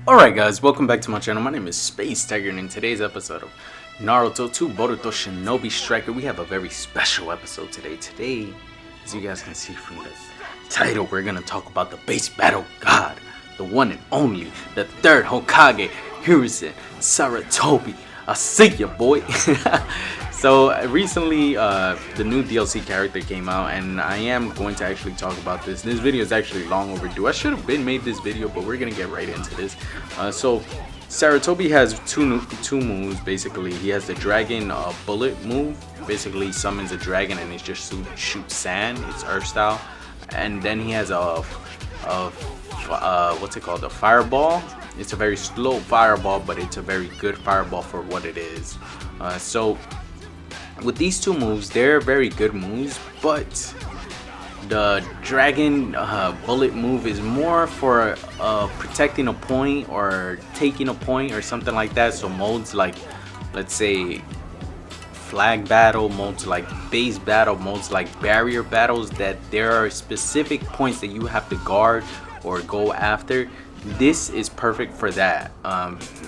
Alright guys, welcome back to my channel. My name is SpaceTiiger, and in today's episode of Naruto 2 Boruto Shinobi Striker, we have a very special episode today. Today, as you guys can see from the title, we're going to talk about the base battle god, the one and only, the third Hokage, Hiruzen Sarutobi. I see ya, boy. So recently the new DLC character came out, and I am going to actually talk about this. This video is actually long overdue. I should have made this video, but we're gonna get right into this. So Sarutobi has two moves. Basically, he has the dragon bullet move. Basically, summons a dragon and it just shoots sand. It's earth style. And then he has what's it called? A fireball. It's a very slow fireball, but it's a very good fireball for what it is. So with these two moves, they're very good moves, but the dragon bullet move is more for protecting a point or taking a point or something like that. So modes like, let's say, flag battle, modes like base battle, modes like barrier battles, that there are specific points that you have to guard or go after. This is perfect for that.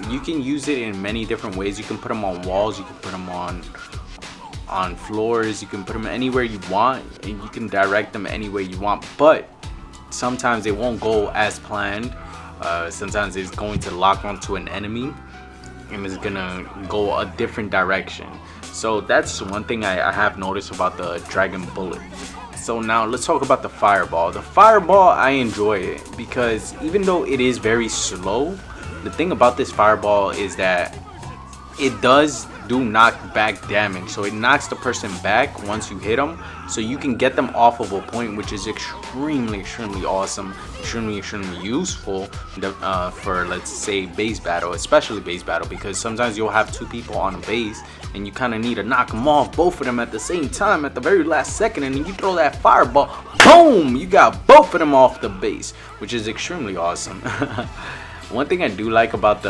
You can use it in many different ways. You can put them on walls, you can put them on floors, you can put them anywhere you want, and you can direct them any way you want. But sometimes they won't go as planned. Sometimes it's going to lock onto an enemy and it's gonna go a different direction. So that's one thing I have noticed about the dragon bullet. So now let's talk about the fireball. The fireball, I enjoy it because even though it is very slow, the thing about this fireball is that it does do knockback damage. So it knocks the person back once you hit them, so you can get them off of a point, which is extremely awesome, extremely useful for, let's say, base battle, especially base battle, because sometimes you'll have two people on a base and you kind of need to knock them off, both of them at the same time at the very last second, and then you throw that fireball, boom, you got both of them off the base, which is extremely awesome. One thing I do like about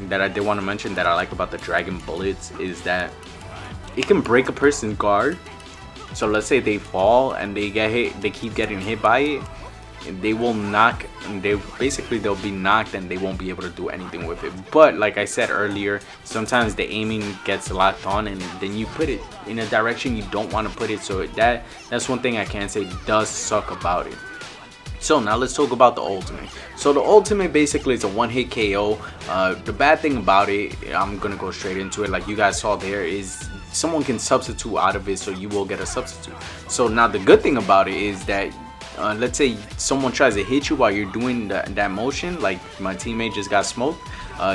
that I did want to mention that I like about the dragon bullets is that it can break a person's guard. So let's say they fall and they get hit, they keep getting hit by it, they will knock, and they'll be knocked and they won't be able to do anything with it. But like I said earlier, sometimes the aiming gets locked on and then you put it in a direction you don't want to put it. So that's one thing I can say does suck about it. So now let's talk about the ultimate. So the ultimate basically is a one-hit KO. The bad thing about it, I'm gonna go straight into it, like you guys saw there, is someone can substitute out of it, so you will get a substitute. So now the good thing about it is that let's say someone tries to hit you while you're doing that motion, like my teammate just got smoked,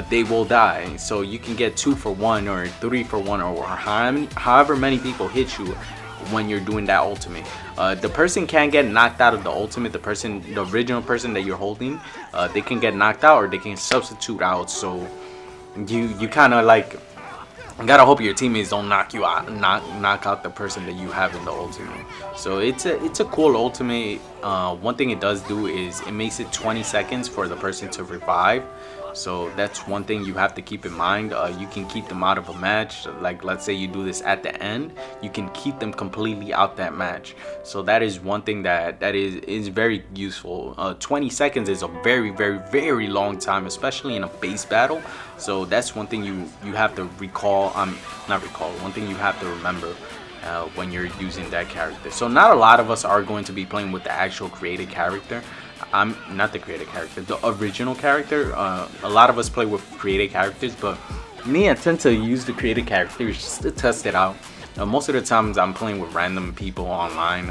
they will die. So you can get 2 for 1 or 3 for 1 or however many people hit you when you're doing that ultimate. The person can get knocked out of the ultimate. The original person that you're holding, they can get knocked out or they can substitute out. So you kind of like gotta hope your teammates don't knock you out, knock out the person that you have in the ultimate. So it's a cool ultimate. One thing it does do is it makes it 20 seconds for the person to revive. So that's one thing you have to keep in mind. You can keep them out of a match. Like let's say you do this at the end, you can keep them completely out that match. So that is one thing that is very useful. 20 seconds is a very long time, especially in a base battle. So that's one thing you have to recall. One thing you have to remember when you're using that character. So not a lot of us are going to be playing with the actual created character. I'm not the created character, the original character. A lot of us play with created characters, but me, I tend to use the created characters just to test it out. Most of the times I'm playing with random people online.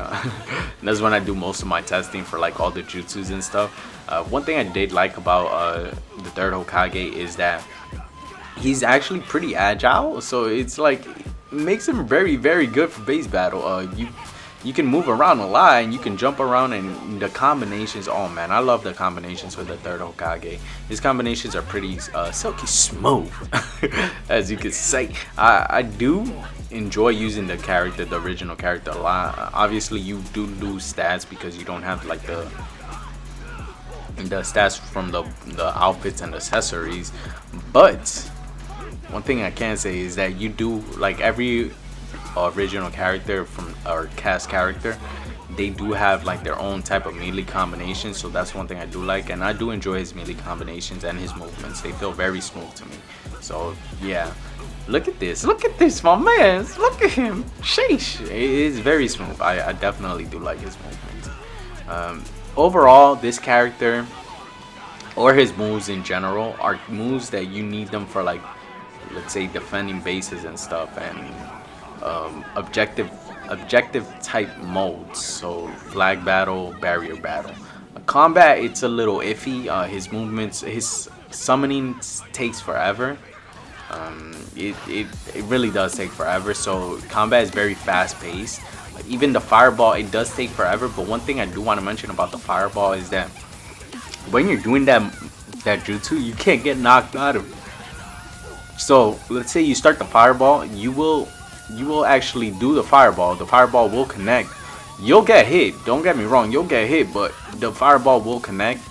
That's when I do most of my testing for like all the jutsus and stuff. One thing I did like about the third Hokage is that he's actually pretty agile, so it's like it makes him very good for base battle. You can move around a lot and you can jump around, and the combinations, oh man, I love the combinations for the third Hokage. These combinations are pretty silky smooth, as you could say. I do enjoy using the original character a lot. Obviously you do lose stats because you don't have like the stats from the outfits and accessories, but one thing I can say is that you do, like every original character from our cast character, they do have like their own type of melee combinations, so that's one thing I do like, and I do enjoy his melee combinations and his movements. They feel very smooth to me. So yeah, look at this, my man, look at him. Sheesh, it is very smooth. I definitely do like his movements. Overall, this character or his moves in general are moves that you need them for, like, let's say defending bases and stuff, and objective type modes, so flag battle, barrier battle. Combat, it's a little iffy. His movements, his summoning takes forever. It really does take forever, so combat is very fast paced. Even the fireball, it does take forever, but one thing I do want to mention about the fireball is that when you're doing that jutsu, you can't get knocked out of it. So let's say you start the fireball, you will actually do the fireball will connect. You'll get hit, don't get me wrong, you'll get hit, but the fireball will connect.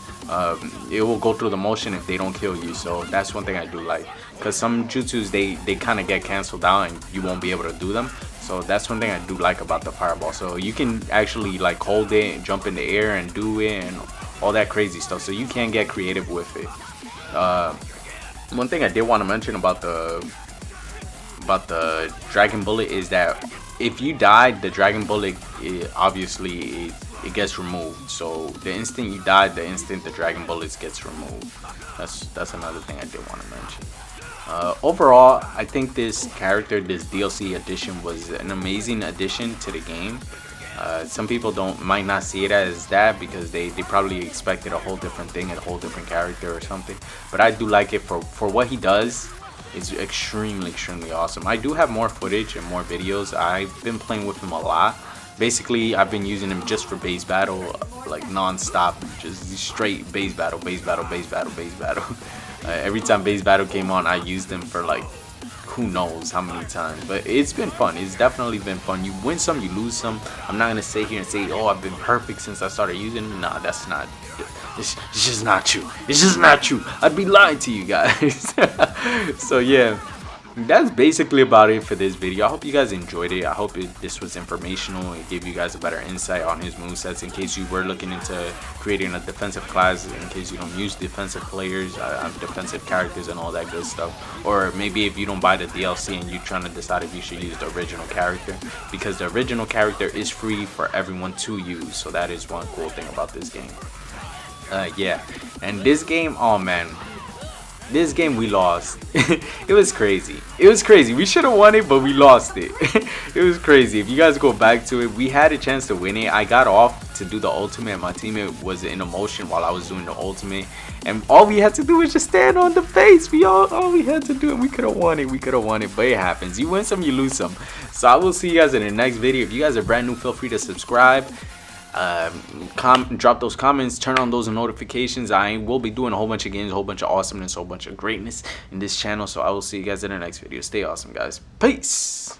It will go through the motion if they don't kill you. So that's one thing I do like, because some jutsus they kind of get canceled out and you won't be able to do them. So that's one thing I do like about the fireball. So you can actually like hold it and jump in the air and do it and all that crazy stuff, so you can get creative with it. One thing I did want to mention about the dragon bullet is that if you die, the dragon bullet obviously it gets removed. So the instant you die, the instant the dragon bullets gets removed. That's another thing I did want to mention. Overall, I think this character, this DLC edition, was an amazing addition to the game. Some people might not see it as that because they probably expected a whole different thing, a whole different character or something. But I do like it for what he does. It's extremely awesome. I do have more footage and more videos. I've been playing with him a lot. Basically, I've been using him just for base battle, like non-stop, just straight base battle. Every time base battle came on, I used him for like who knows how many times. But it's been fun. It's definitely been fun. You win some, you lose some. I'm not gonna sit here and say, oh, I've been perfect since I started using him. Nah, that's not. It's just not true. It's just not true. I'd be lying to you guys. So yeah, that's basically about it for this video. I hope you guys enjoyed it. I hope this was informational. It gave you guys a better insight on his movesets in case you were looking into creating a defensive class, in case you don't use defensive players, defensive characters and all that good stuff. Or maybe if you don't buy the DLC and you're trying to decide if you should use the original character, because the original character is free for everyone to use. So that is one cool thing about this game. Yeah, and this game, oh man, this game we lost. It was crazy. We should have won it, but we lost it. It was crazy. If you guys go back to it, we had a chance to win it. I got off to do the ultimate, and my teammate was in a motion while I was doing the ultimate, and all we had to do was just stand on the base. All we had to do, and we could have won it. But it happens. You win some, you lose some. So I will see you guys in the next video. If you guys are brand new, feel free to subscribe. Drop those comments, turn on those notifications. I will be doing a whole bunch of games, a whole bunch of awesomeness, a whole bunch of greatness in this channel. So I will see you guys in the next video. Stay awesome, guys. Peace.